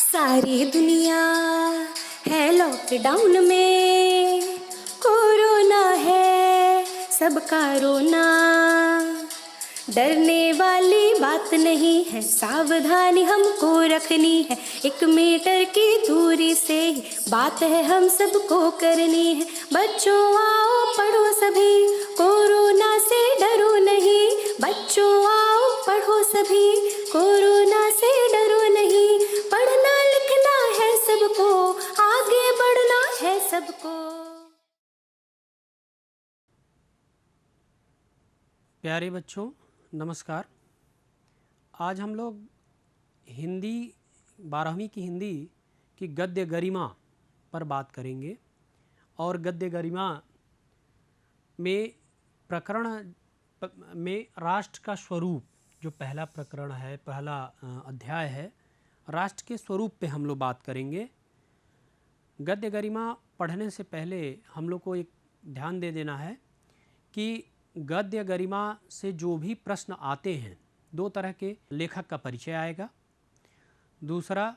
सारी दुनिया है लॉकडाउन में, कोरोना है सबका रोना। डरने वाली बात नहीं है, सावधानी हमको रखनी है। 1 मीटर की दूरी से ही बात है हम सबको करनी है। बच्चों आओ पढ़ो सभी, कोरोना से डरो नहीं। बच्चों आओ पढ़ो सभी, कोरोना से डरो नहीं। पढ़ना लिखना है सबको, आगे बढ़ना है सबको। प्यारे बच्चों नमस्कार। आज हम लोग हिंदी 12वीं की हिंदी की गद्य गरिमा पर बात करेंगे। और गद्य गरिमा में प्रकरण में राष्ट्र का स्वरूप जो पहला प्रकरण है, पहला अध्याय है, राष्ट्र के स्वरूप पे हम लोग बात करेंगे। गद्य गरिमा पढ़ने से पहले हम लोग को एक ध्यान दे देना है कि गद्य गरिमा से जो भी प्रश्न आते हैं, 2 तरह के लेखक का परिचय आएगा। दूसरा,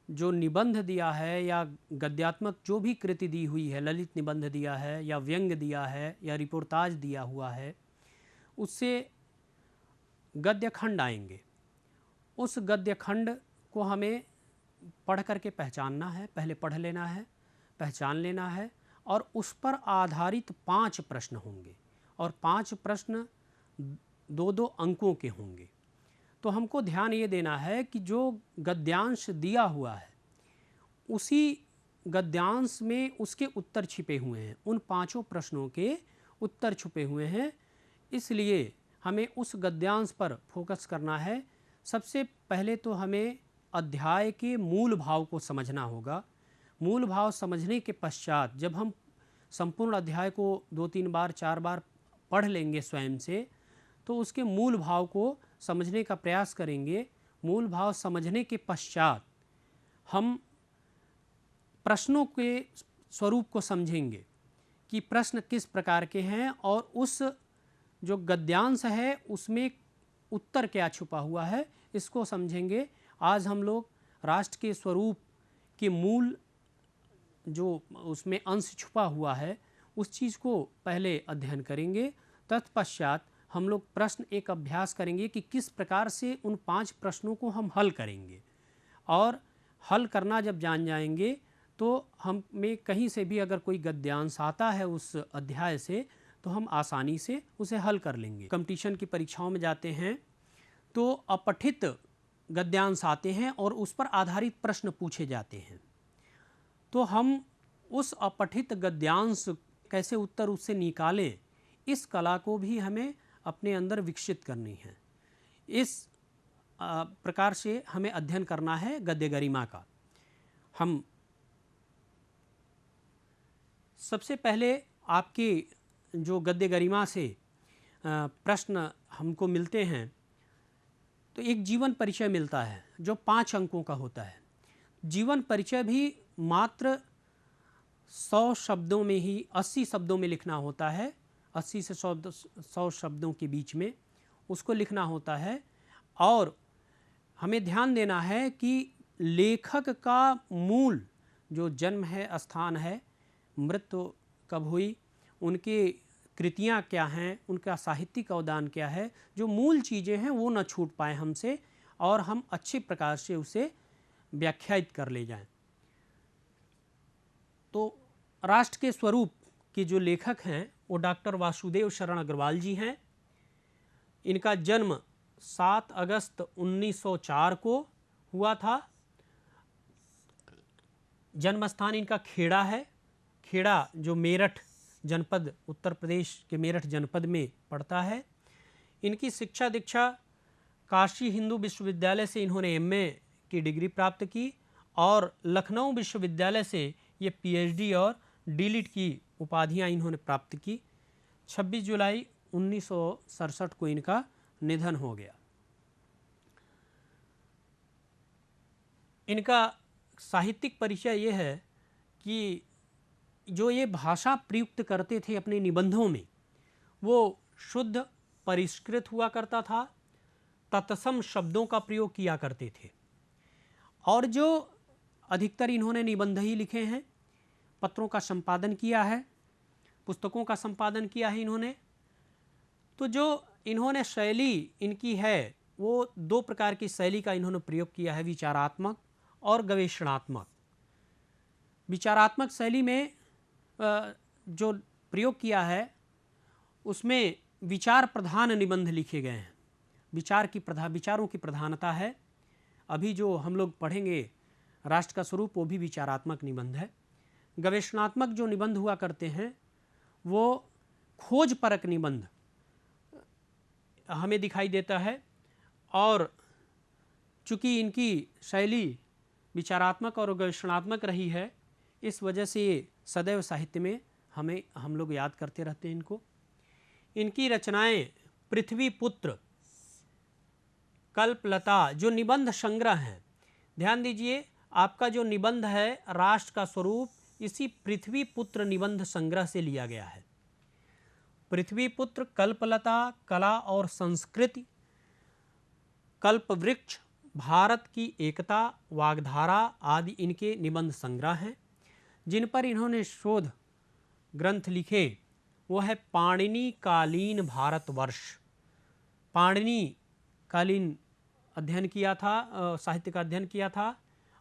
जो निबंध दिया है या गद्यात्मक जो भी कृति दी हुई है, ललित निबंध दिया है या व्यंग दिया है या रिपोर्टाज दिया हुआ है, उससे गद्य खंड आएंगे। उस गद्य खंड को हमें पढ़ करके पहचानना है, पहले पढ़ लेना है, पहचान लेना है, और उस पर आधारित 5 प्रश्न होंगे और 5 प्रश्न 2-2 अंकों के होंगे। तो हमको ध्यान ये देना है कि जो गद्यांश दिया हुआ है उसी गद्यांश में उसके उत्तर छिपे हुए हैं। उन 5 प्रश्नों के उत्तर छुपे हुए हैं, इसलिए हमें उस गद्यांश पर फोकस करना है। सबसे पहले तो हमें अध्याय के मूल भाव को समझना होगा। मूल भाव समझने के पश्चात जब हम संपूर्ण अध्याय को 2-3 बार 4 बार पढ़ लेंगे स्वयं से, तो उसके मूल भाव को समझने का प्रयास करेंगे। मूल भाव समझने के पश्चात हम प्रश्नों के स्वरूप को समझेंगे कि प्रश्न किस प्रकार के हैं और उस जो गद्यांश है उसमें उत्तर क्या छुपा हुआ है, इसको समझेंगे। आज हम लोग राष्ट्र के स्वरूप के मूल जो उसमें अंश छुपा हुआ है उस चीज़ को पहले अध्ययन करेंगे। तत्पश्चात हम लोग प्रश्न एक अभ्यास करेंगे कि किस प्रकार से उन 5 प्रश्नों को हम हल करेंगे। और हल करना जब जान जाएंगे तो हमें कहीं से भी अगर कोई गद्यांश आता है उस अध्याय से, तो हम आसानी से उसे हल कर लेंगे। कंपटीशन की परीक्षाओं में जाते हैं तो अपठित गद्यांश आते हैं और उस पर आधारित प्रश्न पूछे जाते हैं। तो हम उस अपठित गद्यांश कैसे उत्तर उससे निकालें, इस कला को भी हमें अपने अंदर विकसित करनी है। इस प्रकार से हमें अध्ययन करना है गद्य गरिमा का। हम सबसे पहले आपके जो गद्य गरिमा से प्रश्न हमको मिलते हैं, तो एक जीवन परिचय मिलता है जो 5 अंकों का होता है। जीवन परिचय भी मात्र 100 शब्दों में ही, 80 शब्दों में लिखना होता है। 80 से 100 शब्दों के बीच में उसको लिखना होता है। और हमें ध्यान देना है कि लेखक का मूल जो जन्म है, स्थान है, मृत्यु कब हुई, उनकी कृतियाँ क्या हैं, उनका साहित्यिक अवदान क्या है, जो मूल चीज़ें हैं वो न छूट पाए हमसे और हम अच्छे प्रकार से उसे व्याख्यायित कर ले जाएं। तो राष्ट्र के स्वरूप के जो लेखक हैं वो डॉक्टर वासुदेव शरण अग्रवाल जी हैं। इनका जन्म 7 अगस्त 1904 को हुआ था। जन्म स्थान इनका खेड़ा है। खेड़ा जो मेरठ जनपद, उत्तर प्रदेश के मेरठ जनपद में पड़ता है। इनकी शिक्षा दीक्षा काशी हिंदू विश्वविद्यालय से इन्होंने एमए की डिग्री प्राप्त की और लखनऊ विश्वविद्यालय से ये पीएचडी और डीलिट की उपाधियां इन्होंने प्राप्त की। 26 जुलाई 1967 को इनका निधन हो गया। इनका साहित्यिक परिचय ये है कि जो ये भाषा प्रयुक्त करते थे अपने निबंधों में, वो शुद्ध परिष्कृत हुआ करता था, तत्सम शब्दों का प्रयोग किया करते थे। और जो अधिकतर इन्होंने निबंध ही लिखे हैं, पत्रों का संपादन किया है, पुस्तकों का संपादन किया है इन्होंने। तो जो इन्होंने शैली इनकी है वो दो प्रकार की शैली का इन्होंने प्रयोग किया है, विचारात्मक और गवेषणात्मक। विचारात्मक शैली में जो प्रयोग किया है उसमें विचार प्रधान निबंध लिखे गए हैं। विचारों की प्रधानता है। अभी जो हम लोग पढ़ेंगे राष्ट्र का स्वरूप वो भी विचारात्मक निबंध है। गवेषणात्मक जो निबंध हुआ करते हैं वो खोज परक निबंध हमें दिखाई देता है, और चूँकि इनकी शैली विचारात्मक और गवेषणात्मक रही है इस वजह से ये सदैव साहित्य में हम लोग याद करते रहते हैं इनको। इनकी रचनाएं पृथ्वी पुत्र, कल्पलता जो निबंध संग्रह हैं, ध्यान दीजिए आपका जो निबंध है राष्ट्र का स्वरूप इसी पृथ्वी पुत्र निबंध संग्रह से लिया गया है। पृथ्वी पुत्र, कल्पलता, कला और संस्कृति, कल्पवृक्ष, भारत की एकता, वाग्धारा आदि इनके निबंध संग्रह हैं। जिन पर इन्होंने शोध ग्रंथ लिखे वो है पाणिनि कालीन भारतवर्ष। पाणिनि कालीन अध्ययन किया था, साहित्य का अध्ययन किया था,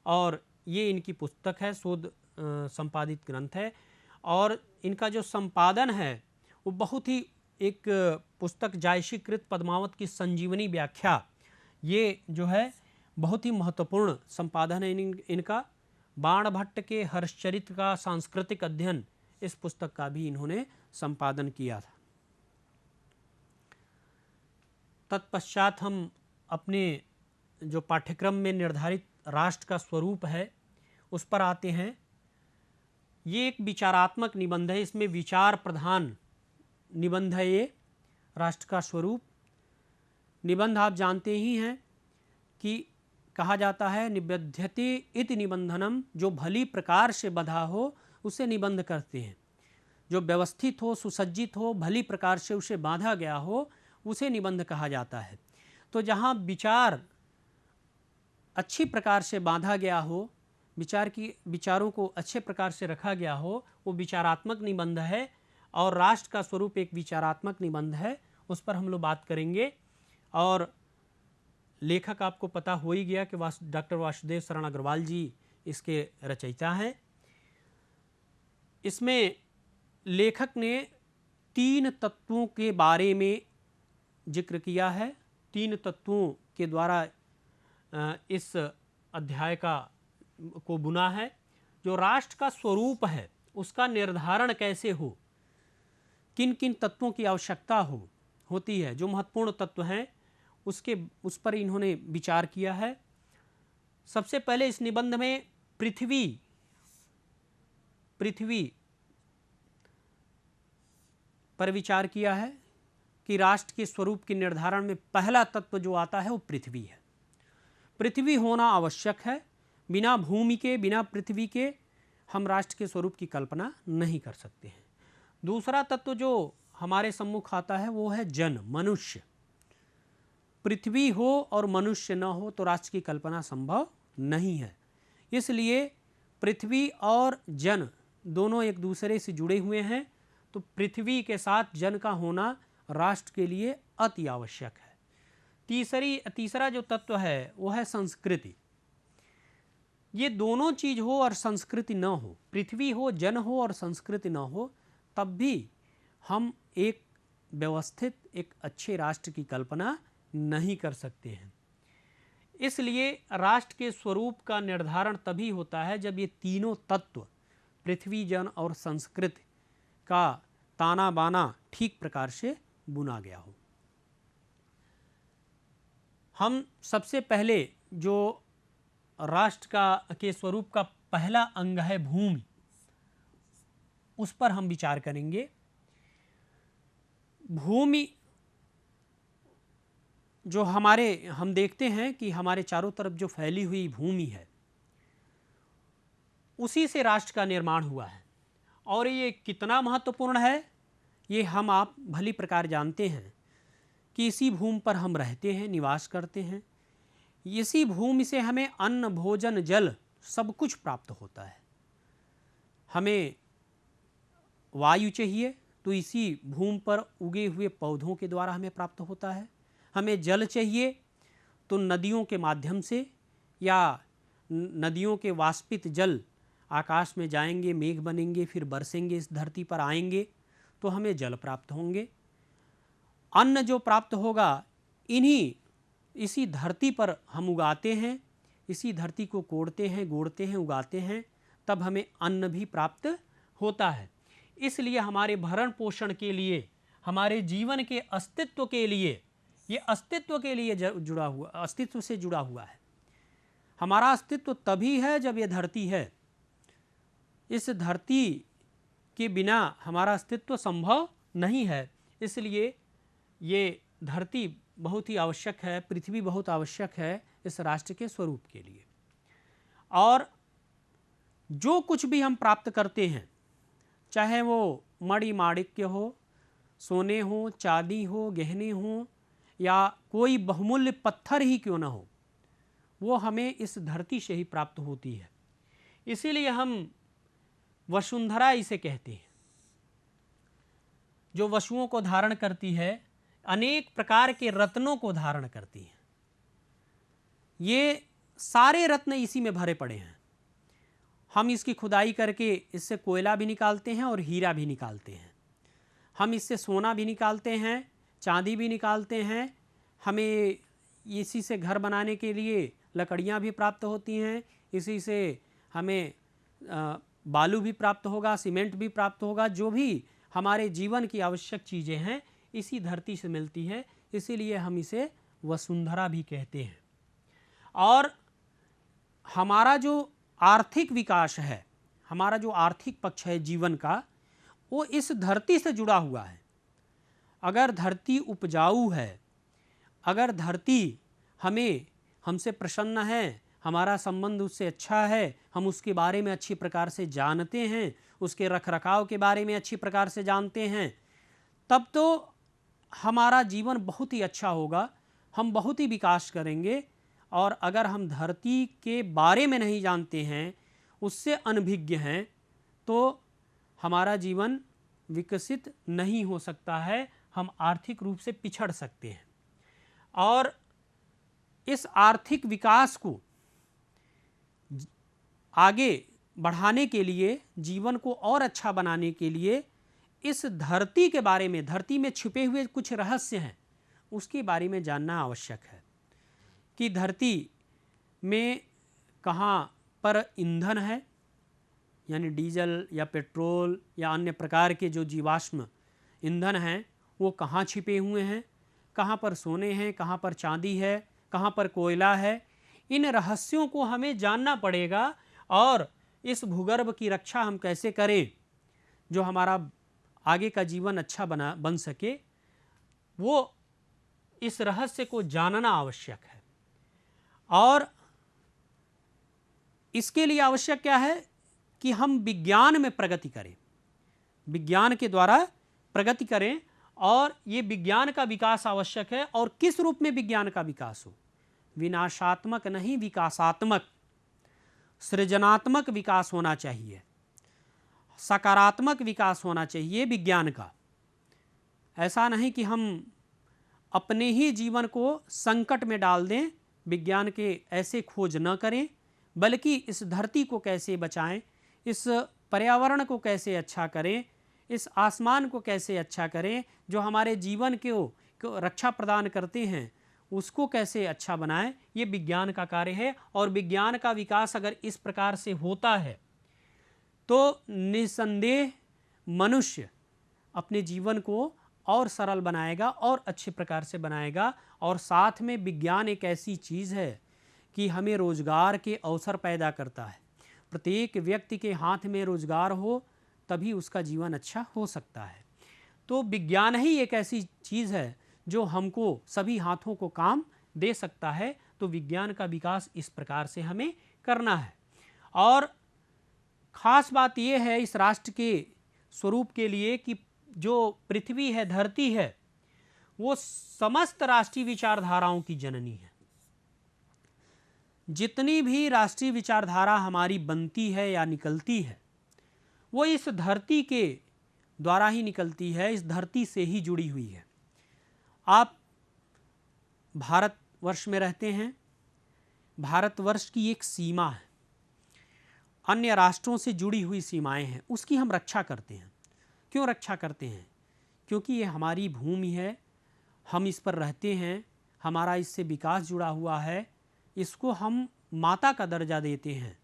और ये इनकी पुस्तक है, शोध संपादित ग्रंथ है। और इनका जो संपादन है वो बहुत ही एक पुस्तक जायशीकृत पद्मावत की संजीवनी व्याख्या, ये जो है बहुत ही महत्वपूर्ण संपादन है इनका। बाणभट्ट के हर्षचरित्र का सांस्कृतिक अध्ययन, इस पुस्तक का भी इन्होंने संपादन किया था। तत्पश्चात हम अपने जो पाठ्यक्रम में निर्धारित राष्ट्र का स्वरूप है उस पर आते हैं। ये एक विचारात्मक निबंध है, इसमें विचार प्रधान निबंध है ये राष्ट्र का स्वरूप। निबंध आप जानते ही हैं कि कहा जाता है निबध्यते इति निबंधनम, जो भली प्रकार से बधा हो उसे निबंध करते हैं। जो व्यवस्थित हो, सुसज्जित हो, भली प्रकार से उसे बांधा गया हो उसे निबंध कहा जाता है। तो जहाँ विचार अच्छी प्रकार से बांधा गया हो, विचारों को अच्छे प्रकार से रखा गया हो, वो विचारात्मक निबंध है। और राष्ट्र का स्वरूप एक विचारात्मक निबंध है, उस पर हम लोग बात करेंगे। और लेखक आपको पता हो ही गया कि डॉक्टर वासुदेव शरण अग्रवाल जी इसके रचयिता हैं। इसमें लेखक ने 3 तत्वों के बारे में जिक्र किया है। 3 तत्वों के द्वारा इस अध्याय को बुना है। जो राष्ट्र का स्वरूप है उसका निर्धारण कैसे हो, किन किन तत्वों की आवश्यकता होती है, जो महत्वपूर्ण तत्व हैं उस पर इन्होंने विचार किया है। सबसे पहले इस निबंध में पृथ्वी पर विचार किया है कि राष्ट्र के स्वरूप के निर्धारण में पहला तत्व जो आता है वो पृथ्वी है। पृथ्वी होना आवश्यक है। बिना भूमि के, बिना पृथ्वी के हम राष्ट्र के स्वरूप की कल्पना नहीं कर सकते हैं। दूसरा तत्व जो हमारे सम्मुख आता है वो है जन, मनुष्य। पृथ्वी हो और मनुष्य न हो तो राष्ट्र की कल्पना संभव नहीं है। इसलिए पृथ्वी और जन दोनों एक दूसरे से जुड़े हुए हैं, तो पृथ्वी के साथ जन का होना राष्ट्र के लिए अति आवश्यक है। तीसरा जो तत्व है वो है संस्कृति। ये दोनों चीज हो और संस्कृति न हो, पृथ्वी हो, जन हो और संस्कृति न हो, तब भी हम एक व्यवस्थित, एक अच्छे राष्ट्र की कल्पना नहीं कर सकते हैं। इसलिए राष्ट्र के स्वरूप का निर्धारण तभी होता है जब ये तीनों तत्व, पृथ्वी, जन और संस्कृति का ताना बाना ठीक प्रकार से बुना गया हो। हम सबसे पहले जो राष्ट्र के स्वरूप का पहला अंग है भूमि, उस पर हम विचार करेंगे। भूमि जो हम देखते हैं कि हमारे चारों तरफ जो फैली हुई भूमि है उसी से राष्ट्र का निर्माण हुआ है। और ये कितना महत्वपूर्ण है ये हम आप भली प्रकार जानते हैं कि इसी भूमि पर हम रहते हैं, निवास करते हैं। इसी भूमि से हमें अन्न, भोजन, जल सब कुछ प्राप्त होता है। हमें वायु चाहिए तो इसी भूमि पर उगे हुए पौधों के द्वारा हमें प्राप्त होता है। हमें जल चाहिए तो नदियों के माध्यम से या नदियों के वाष्पित जल आकाश में जाएंगे, मेघ बनेंगे, फिर बरसेंगे, इस धरती पर आएंगे तो हमें जल प्राप्त होंगे। अन्न जो प्राप्त होगा इसी धरती पर हम उगाते हैं, इसी धरती को कोड़ते हैं, गोड़ते हैं, उगाते हैं, तब हमें अन्न भी प्राप्त होता है। इसलिए हमारे भरण पोषण के लिए, हमारे जीवन के अस्तित्व के लिए, ये अस्तित्व के लिए जुड़ा हुआ, अस्तित्व से जुड़ा हुआ है। हमारा अस्तित्व तभी है जब ये धरती है। इस धरती के बिना हमारा अस्तित्व संभव नहीं है। इसलिए ये धरती बहुत ही आवश्यक है, पृथ्वी बहुत आवश्यक है इस राष्ट्र के स्वरूप के लिए। और जो कुछ भी हम प्राप्त करते हैं, चाहे वो मणि माणिक्य हो, सोने हो, चांदी हो, गहने हो, या कोई बहुमूल्य पत्थर ही क्यों ना हो, वो हमें इस धरती से ही प्राप्त होती है। इसीलिए हम वसुंधरा इसे कहते हैं, जो वसुओं को धारण करती है, अनेक प्रकार के रत्नों को धारण करती है। ये सारे रत्न इसी में भरे पड़े हैं। हम इसकी खुदाई करके इससे कोयला भी निकालते हैं और हीरा भी निकालते हैं। हम इससे सोना भी निकालते हैं, चांदी भी निकालते हैं। हमें इसी से घर बनाने के लिए लकड़ियाँ भी प्राप्त होती हैं। इसी से हमें बालू भी प्राप्त होगा, सीमेंट भी प्राप्त होगा। जो भी हमारे जीवन की आवश्यक चीज़ें हैं इसी धरती से मिलती है। इसीलिए हम इसे वसुंधरा भी कहते हैं। और हमारा जो आर्थिक विकास है, हमारा जो आर्थिक पक्ष है जीवन का, वो इस धरती से जुड़ा हुआ है। अगर धरती उपजाऊ है, अगर धरती हमसे प्रसन्न है, हमारा संबंध उससे अच्छा है, हम उसके बारे में अच्छी प्रकार से जानते हैं, उसके रखरखाव के बारे में अच्छी प्रकार से जानते हैं, तब तो हमारा जीवन बहुत ही अच्छा होगा, हम बहुत ही विकास करेंगे। और अगर हम धरती के बारे में नहीं जानते हैं, उससे अनभिज्ञ हैं, तो हमारा जीवन विकसित नहीं हो सकता है, हम आर्थिक रूप से पिछड़ सकते हैं। और इस आर्थिक विकास को आगे बढ़ाने के लिए, जीवन को और अच्छा बनाने के लिए, इस धरती के बारे में, धरती में छिपे हुए कुछ रहस्य हैं, उसके बारे में जानना आवश्यक है कि धरती में कहाँ पर ईंधन है, यानी डीजल या पेट्रोल या अन्य प्रकार के जो जीवाश्म ईंधन हैं वो कहाँ छिपे हुए हैं, कहाँ पर सोने हैं, कहाँ पर चांदी है, कहाँ पर कोयला है। इन रहस्यों को हमें जानना पड़ेगा। और इस भूगर्भ की रक्षा हम कैसे करें, जो हमारा आगे का जीवन अच्छा बन सके, वो इस रहस्य को जानना आवश्यक है। और इसके लिए आवश्यक क्या है कि हम विज्ञान में प्रगति करें, विज्ञान के द्वारा प्रगति करें। और ये विज्ञान का विकास आवश्यक है। और किस रूप में विज्ञान का विकास हो? विनाशात्मक नहीं, विकासात्मक, सृजनात्मक विकास होना चाहिए, सकारात्मक विकास होना चाहिए विज्ञान का। ऐसा नहीं कि हम अपने ही जीवन को संकट में डाल दें, विज्ञान के ऐसे खोज न करें, बल्कि इस धरती को कैसे बचाएं, इस पर्यावरण को कैसे अच्छा करें, इस आसमान को कैसे अच्छा करें, जो हमारे जीवन को रक्षा प्रदान करते हैं, उसको कैसे अच्छा बनाएं, ये विज्ञान का कार्य है। और विज्ञान का विकास अगर इस प्रकार से होता है तो निसंदेह मनुष्य अपने जीवन को और सरल बनाएगा और अच्छे प्रकार से बनाएगा। और साथ में विज्ञान एक ऐसी चीज़ है कि हमें रोजगार के अवसर पैदा करता है। प्रत्येक व्यक्ति के हाथ में रोजगार हो तभी उसका जीवन अच्छा हो सकता है। तो विज्ञान ही एक ऐसी चीज़ है जो हमको सभी हाथों को काम दे सकता है। तो विज्ञान का विकास इस प्रकार से हमें करना है। और ख़ास बात यह है इस राष्ट्र के स्वरूप के लिए कि जो पृथ्वी है, धरती है, वो समस्त राष्ट्रीय विचारधाराओं की जननी है। जितनी भी राष्ट्रीय विचारधारा हमारी बनती है या निकलती है वो इस धरती के द्वारा ही निकलती है, इस धरती से ही जुड़ी हुई है। आप भारतवर्ष में रहते हैं, भारतवर्ष की एक सीमा है, अन्य राष्ट्रों से जुड़ी हुई सीमाएं हैं, उसकी हम रक्षा करते हैं। क्यों रक्षा करते हैं? क्योंकि ये हमारी भूमि है, हम इस पर रहते हैं, हमारा इससे विकास जुड़ा हुआ है, इसको हम माता का दर्जा देते हैं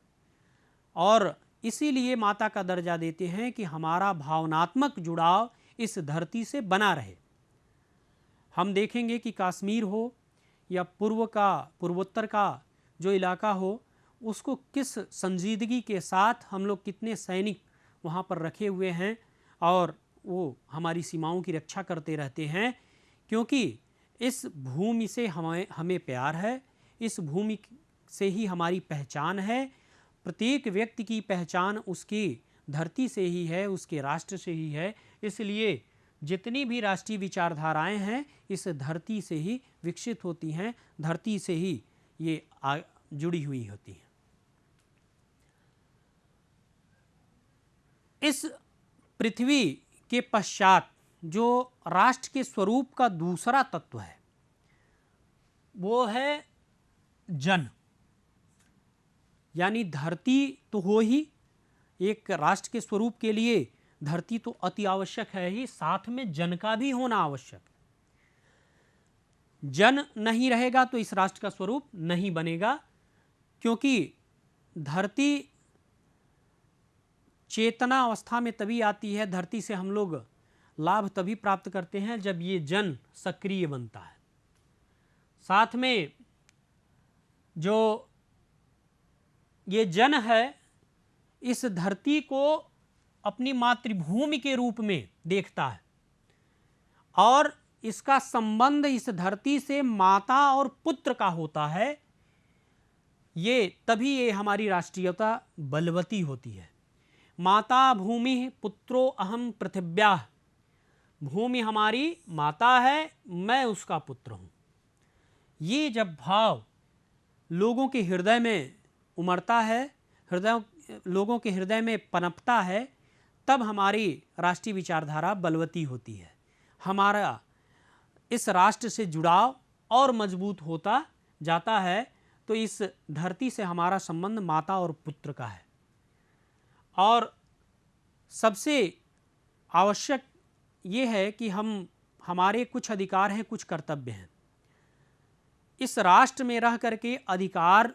और इसीलिए माता का दर्जा देते हैं कि हमारा भावनात्मक जुड़ाव इस धरती से बना रहे। हम देखेंगे कि कश्मीर हो या पूर्वोत्तर का जो इलाका हो, उसको किस संजीदगी के साथ हम लोग कितने सैनिक वहाँ पर रखे हुए हैं और वो हमारी सीमाओं की रक्षा करते रहते हैं, क्योंकि इस भूमि से हमें प्यार है, इस भूमि से ही हमारी पहचान है। प्रत्येक व्यक्ति की पहचान उसकी धरती से ही है, उसके राष्ट्र से ही है। इसलिए जितनी भी राष्ट्रीय विचारधाराएं हैं इस धरती से ही विकसित होती हैं, धरती से ही ये जुड़ी हुई होती हैं। इस पृथ्वी के पश्चात जो राष्ट्र के स्वरूप का दूसरा तत्व है वो है जन, यानी धरती तो हो ही, एक राष्ट्र के स्वरूप के लिए धरती तो अति आवश्यक है ही, साथ में जन का भी होना आवश्यक है। जन नहीं रहेगा तो इस राष्ट्र का स्वरूप नहीं बनेगा, क्योंकि धरती चेतना अवस्था में तभी आती है, धरती से हम लोग लाभ तभी प्राप्त करते हैं जब ये जन सक्रिय बनता है। साथ में जो ये जन है इस धरती को अपनी मातृभूमि के रूप में देखता है और इसका संबंध इस धरती से माता और पुत्र का होता है। तभी ये हमारी राष्ट्रीयता बलवती होती है। माता भूमि पुत्रो अहम पृथिव्याः, भूमि हमारी माता है, मैं उसका पुत्र हूँ। ये जब भाव लोगों के हृदय में उमड़ता है, लोगों के हृदय में पनपता है, तब हमारी राष्ट्रीय विचारधारा बलवती होती है। हमारा इस राष्ट्र से जुड़ाव और मजबूत होता जाता है। तो इस धरती से हमारा संबंध माता और पुत्र का है। और सबसे आवश्यक ये है कि हमारे कुछ अधिकार हैं, कुछ कर्तव्य हैं। इस राष्ट्र में रह करके अधिकार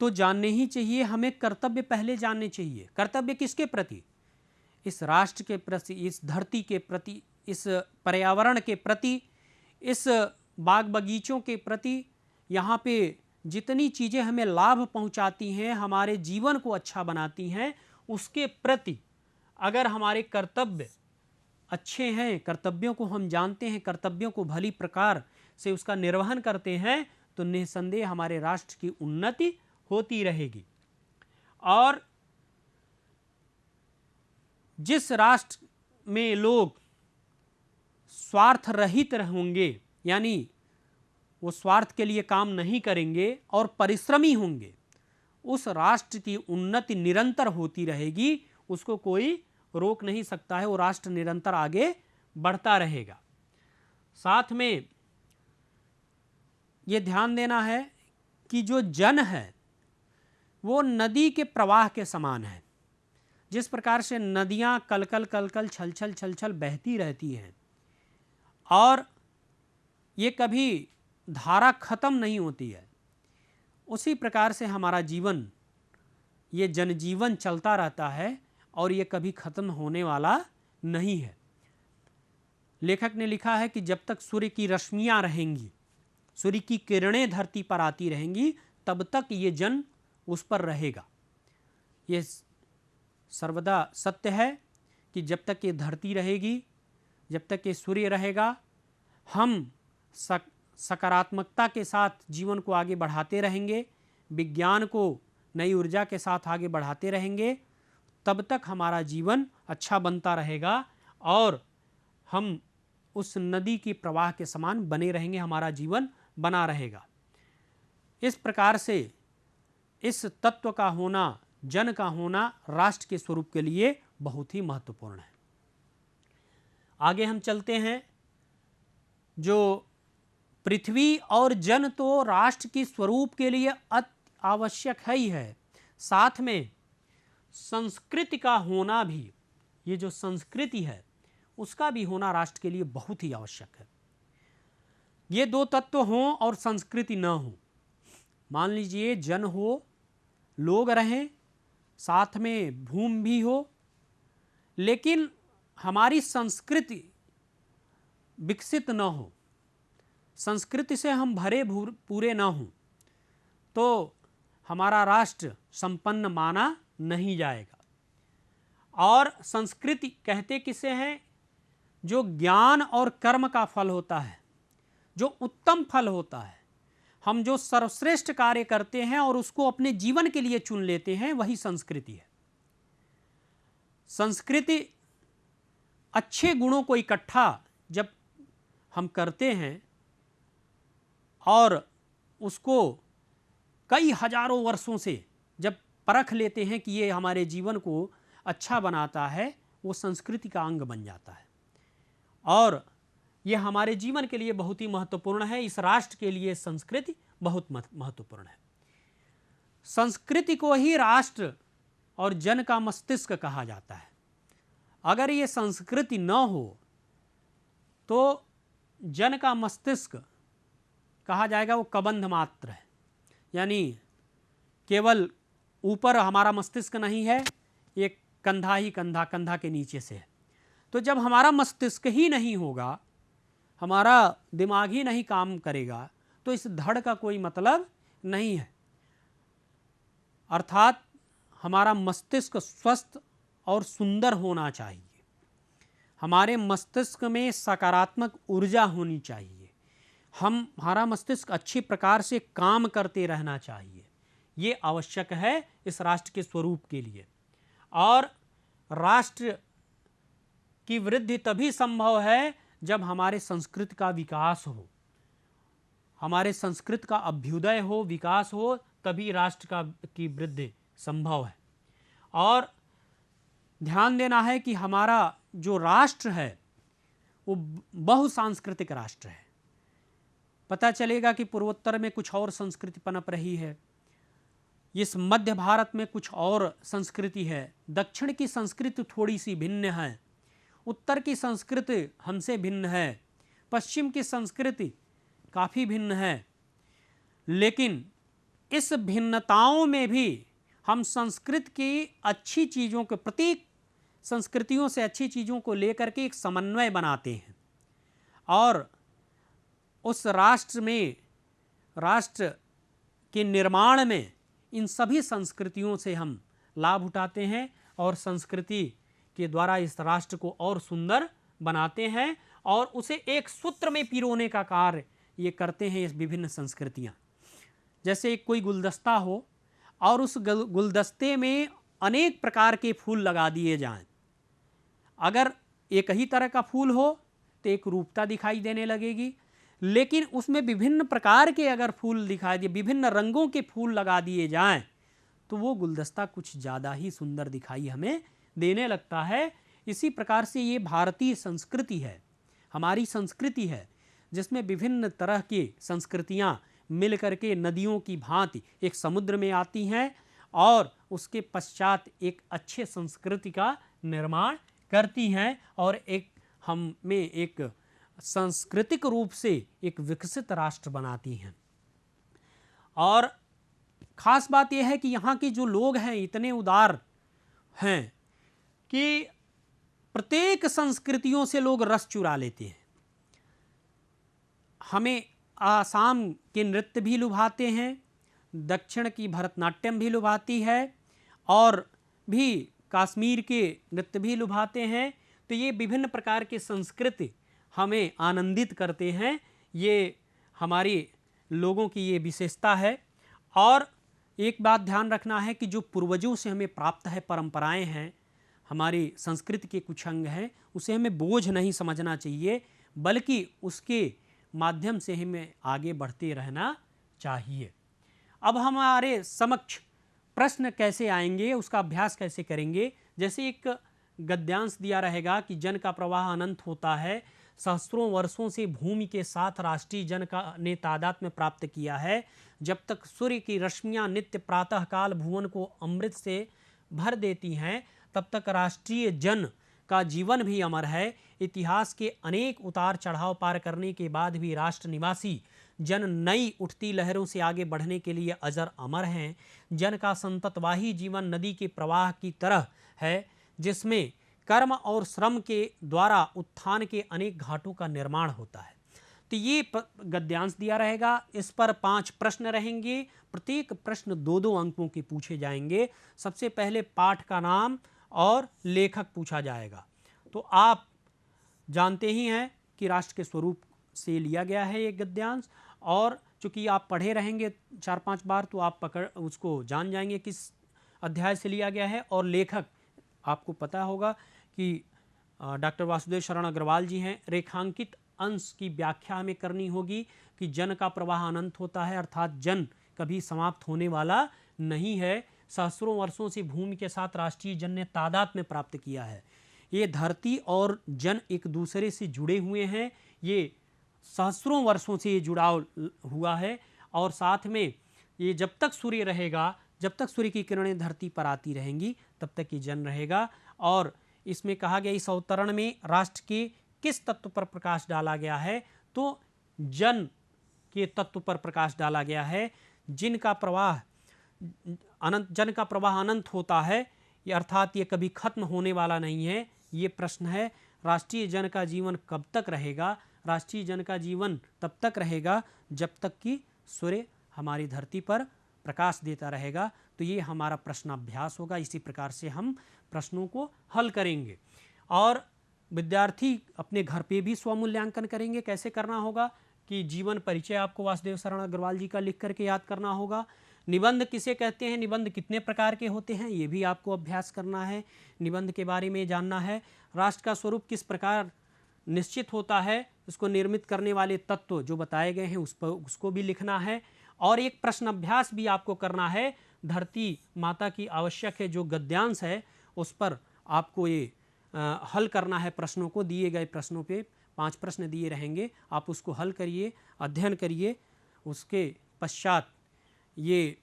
तो जानने ही चाहिए, हमें कर्तव्य पहले जानने चाहिए। कर्तव्य किसके प्रति? इस राष्ट्र के प्रति, इस धरती के प्रति, इस पर्यावरण के प्रति, इस बाग बगीचों के प्रति, यहाँ पे जितनी चीज़ें हमें लाभ पहुँचाती हैं, हमारे जीवन को अच्छा बनाती हैं, उसके प्रति अगर हमारे कर्तव्य अच्छे हैं, कर्तव्यों को हम जानते हैं, कर्तव्यों को भली प्रकार से उसका निर्वहन करते हैं, तो निसंदेह हमारे राष्ट्र की उन्नति होती रहेगी। और जिस राष्ट्र में लोग स्वार्थ रहित होंगे, यानी वो स्वार्थ के लिए काम नहीं करेंगे और परिश्रमी होंगे, उस राष्ट्र की उन्नति निरंतर होती रहेगी, उसको कोई रोक नहीं सकता है, वो राष्ट्र निरंतर आगे बढ़ता रहेगा। साथ में ये ध्यान देना है कि जो जन है वो नदी के प्रवाह के समान है। जिस प्रकार से नदियाँ कलकल कलकल छलछल छलछल बहती रहती हैं और ये कभी धारा खत्म नहीं होती है, उसी प्रकार से हमारा जीवन, ये जनजीवन चलता रहता है और ये कभी खत्म होने वाला नहीं है। लेखक ने लिखा है कि जब तक सूर्य की रश्मियाँ रहेंगी, सूर्य की किरणें धरती पर आती रहेंगी, तब तक ये जन उस पर रहेगा। ये सर्वदा सत्य है कि जब तक ये धरती रहेगी, जब तक ये सूर्य रहेगा, हम सकारात्मकता के साथ जीवन को आगे बढ़ाते रहेंगे, विज्ञान को नई ऊर्जा के साथ आगे बढ़ाते रहेंगे, तब तक हमारा जीवन अच्छा बनता रहेगा और हम उस नदी के प्रवाह के समान बने रहेंगे, हमारा जीवन बना रहेगा। इस प्रकार से इस तत्व का होना, जन का होना राष्ट्र के स्वरूप के लिए बहुत ही महत्वपूर्ण है। आगे हम चलते हैं। जो पृथ्वी और जन तो राष्ट्र की स्वरूप के लिए अति आवश्यक है ही है, साथ में संस्कृति का होना भी, ये जो संस्कृति है उसका भी होना राष्ट्र के लिए बहुत ही आवश्यक है। ये दो तत्व हों और संस्कृति न हो, मान लीजिए जन हो, लोग रहें, साथ में भूमि भी हो, लेकिन हमारी संस्कृति विकसित न हो, संस्कृति से हम भरे पूरे न हों, तो हमारा राष्ट्र संपन्न माना नहीं जाएगा। और संस्कृति कहते किसे हैं? जो ज्ञान और कर्म का फल होता है, जो उत्तम फल होता है, हम जो सर्वश्रेष्ठ कार्य करते हैं और उसको अपने जीवन के लिए चुन लेते हैं, वही संस्कृति है। संस्कृति अच्छे गुणों को इकट्ठा जब हम करते हैं और उसको कई हजारों वर्षों से जब परख लेते हैं कि ये हमारे जीवन को अच्छा बनाता है, वो संस्कृति का अंग बन जाता है और ये हमारे जीवन के लिए बहुत ही महत्वपूर्ण है। इस राष्ट्र के लिए संस्कृति बहुत महत्वपूर्ण है। संस्कृति को ही राष्ट्र और जन का मस्तिष्क कहा जाता है। अगर ये संस्कृति न हो तो जन का मस्तिष्क कहा जाएगा वो कबंध मात्र है, यानी केवल ऊपर हमारा मस्तिष्क नहीं है, ये कंधा ही कंधा, कंधा के नीचे से है। तो जब हमारा मस्तिष्क ही नहीं होगा, हमारा दिमाग ही नहीं काम करेगा, तो इस धड़ का कोई मतलब नहीं है। अर्थात हमारा मस्तिष्क स्वस्थ और सुंदर होना चाहिए, हमारे मस्तिष्क में सकारात्मक ऊर्जा होनी चाहिए, हमारा मस्तिष्क अच्छी प्रकार से काम करते रहना चाहिए। ये आवश्यक है इस राष्ट्र के स्वरूप के लिए। और राष्ट्र की वृद्धि तभी संभव है जब हमारे संस्कृति का विकास हो, हमारे संस्कृति का अभ्युदय हो, विकास हो, तभी राष्ट्र की वृद्धि संभव है। और ध्यान देना है कि हमारा जो राष्ट्र है वो बहुसांस्कृतिक राष्ट्र है। पता चलेगा कि पूर्वोत्तर में कुछ और संस्कृति पनप रही है, इस मध्य भारत में कुछ और संस्कृति है, दक्षिण की संस्कृति थोड़ी सी भिन्न है, उत्तर की संस्कृति हमसे भिन्न है, पश्चिम की संस्कृति काफ़ी भिन्न है। लेकिन इस भिन्नताओं में भी हम संस्कृत की अच्छी चीज़ों के, प्रत्येक संस्कृतियों से अच्छी चीज़ों को लेकर के एक समन्वय बनाते हैं और उस राष्ट्र में, राष्ट्र के निर्माण में इन सभी संस्कृतियों से हम लाभ उठाते हैं और संस्कृति के द्वारा इस राष्ट्र को और सुंदर बनाते हैं और उसे एक सूत्र में पिरोने का कार्य ये करते हैं। इस विभिन्न संस्कृतियाँ, जैसे एक कोई गुलदस्ता हो और उस गुलदस्ते में अनेक प्रकार के फूल लगा दिए जाएं, अगर एक ही तरह का फूल हो तो एक रूपता दिखाई देने लगेगी, लेकिन उसमें विभिन्न प्रकार के अगर फूल दिखाई दिए, विभिन्न रंगों के फूल लगा दिए जाएं, तो वो गुलदस्ता कुछ ज़्यादा ही सुंदर दिखाई हमें देने लगता है। इसी प्रकार से ये भारतीय संस्कृति है, हमारी संस्कृति है, जिसमें विभिन्न तरह की संस्कृतियाँ मिल करके नदियों की भांति एक समुद्र में आती हैं और उसके पश्चात एक अच्छे संस्कृति का निर्माण करती हैं और एक हम में एक सांस्कृतिक रूप से एक विकसित राष्ट्र बनाती हैं। और ख़ास बात यह है कि यहाँ के जो लोग हैं इतने उदार हैं कि प्रत्येक संस्कृतियों से लोग रस चुरा लेते हैं। हमें आसाम के नृत्य भी लुभाते हैं, दक्षिण की भरतनाट्यम भी लुभाती है और भी कश्मीर के नृत्य भी लुभाते हैं। तो ये विभिन्न प्रकार के संस्कृति हमें आनंदित करते हैं। ये हमारे लोगों की ये विशेषता है। और एक बात ध्यान रखना है कि जो पूर्वजों से हमें प्राप्त है, परंपराएं हैं, हमारी संस्कृति के कुछ अंग हैं, उसे हमें बोझ नहीं समझना चाहिए, बल्कि उसके माध्यम से हमें आगे बढ़ते रहना चाहिए। अब हमारे समक्ष प्रश्न कैसे आएंगे, उसका अभ्यास कैसे करेंगे। जैसे एक गद्यांश दिया रहेगा कि जन का प्रवाह अनंत होता है, सहस्त्रों वर्षों से भूमि के साथ राष्ट्रीय जन का ने तादात्म्य प्राप्त किया है। जब तक सूर्य की रश्मियां नित्य प्रातःकाल भुवन को अमृत से भर देती हैं, तब तक राष्ट्रीय जन का जीवन भी अमर है। इतिहास के अनेक उतार चढ़ाव पार करने के बाद भी राष्ट्र निवासी जन नई उठती लहरों से आगे बढ़ने के लिए अजर अमर हैं। जन का संततवाही जीवन नदी के प्रवाह की तरह है, जिसमें कर्म और श्रम के द्वारा उत्थान के अनेक घाटों का निर्माण होता है। तो ये गद्यांश दिया रहेगा, इस पर 5 प्रश्न रहेंगे, प्रत्येक प्रश्न 2-2 अंकों के पूछे जाएंगे। सबसे पहले पाठ का नाम और लेखक पूछा जाएगा। तो आप जानते ही हैं कि राष्ट्र के स्वरूप से लिया गया है ये गद्यांश, और चूंकि आप पढ़े रहेंगे 4-5 बार तो आप उसको जान जाएंगे किस अध्याय से लिया गया है। और लेखक आपको पता होगा कि डॉक्टर वासुदेव शरण अग्रवाल जी हैं। रेखांकित अंश की व्याख्या हमें करनी होगी कि जन का प्रवाह अनंत होता है, अर्थात जन कभी समाप्त होने वाला नहीं है। सहस्रों वर्षों से भूमि के साथ राष्ट्रीय जन ने तादात्म्य प्राप्त किया है। ये धरती और जन एक दूसरे से जुड़े हुए हैं, ये सहस्रों वर्षों से ये जुड़ाव हुआ है। और साथ में ये जब तक सूर्य रहेगा, जब तक सूर्य की किरणें धरती पर आती रहेंगी, तब तक ये जन रहेगा। और इसमें कहा गया इस अवतरण में राष्ट्र के किस तत्व पर प्रकाश डाला गया है, तो जन के तत्व पर प्रकाश डाला गया है। जिनका प्रवाह अनंत, जन का प्रवाह अनंत होता है, ये अर्थात ये कभी खत्म होने वाला नहीं है। ये प्रश्न है राष्ट्रीय जन का जीवन कब तक रहेगा। राष्ट्रीय जन का जीवन तब तक रहेगा जब तक कि सूर्य हमारी धरती पर प्रकाश देता रहेगा। तो ये हमारा प्रश्नाभ्यास होगा। इसी प्रकार से हम प्रश्नों को हल करेंगे और विद्यार्थी अपने घर पे भी स्वमूल्यांकन करेंगे। कैसे करना होगा कि जीवन परिचय आपको वासुदेव शरण अग्रवाल जी का लिख करके याद करना होगा। निबंध किसे कहते हैं, निबंध कितने प्रकार के होते हैं, ये भी आपको अभ्यास करना है, निबंध के बारे में जानना है। राष्ट्र का स्वरूप किस प्रकार निश्चित होता है, उसको निर्मित करने वाले तत्व जो बताए गए हैं उसको भी लिखना है। और एक प्रश्न अभ्यास भी आपको करना है। धरती माता की आवश्यक है जो गद्यांश है, उस पर आपको ये हल करना है प्रश्नों को। दिए गए प्रश्नों पे 5 प्रश्न दिए रहेंगे, आप उसको हल करिए, अध्ययन करिए। उसके पश्चात ये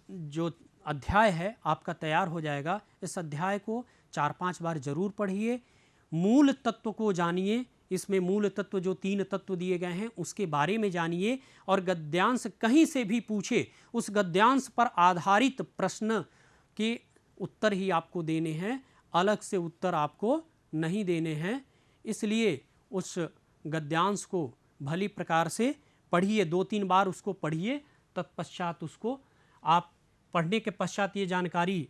जो अध्याय है आपका तैयार हो जाएगा। इस अध्याय को 4-5 बार जरूर पढ़िए। मूल तत्व को जानिए, इसमें मूल तत्व जो 3 तत्व दिए गए हैं उसके बारे में जानिए। और गद्यांश कहीं से भी पूछे, उस गद्यांश पर आधारित प्रश्न के उत्तर ही आपको देने हैं, अलग से उत्तर आपको नहीं देने हैं। इसलिए उस गद्यांश को भली प्रकार से पढ़िए, 2-3 बार उसको पढ़िए। तत्पश्चात उसको आप पढ़ने के पश्चात ये जानकारी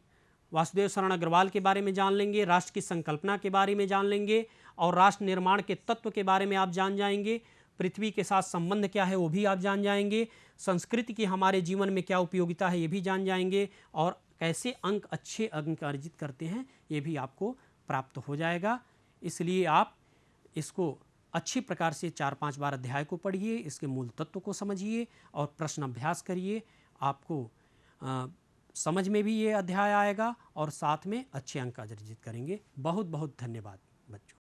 वासुदेव शरण अग्रवाल के बारे में जान लेंगे, राष्ट्र की संकल्पना के बारे में जान लेंगे और राष्ट्र निर्माण के तत्व के बारे में आप जान जाएंगे। पृथ्वी के साथ संबंध क्या है वो भी आप जान जाएंगे। संस्कृति की हमारे जीवन में क्या उपयोगिता है ये भी जान जाएंगे। और कैसे अच्छे अंक अर्जित करते हैं ये भी आपको प्राप्त हो जाएगा। इसलिए आप इसको अच्छी प्रकार से 4-5 बार अध्याय को पढ़िए, इसके मूल तत्व को समझिए और प्रश्न अभ्यास करिए। आपको समझ में भी ये अध्याय आएगा और साथ में अच्छे अंक अर्जित करेंगे। बहुत बहुत धन्यवाद बच्चों।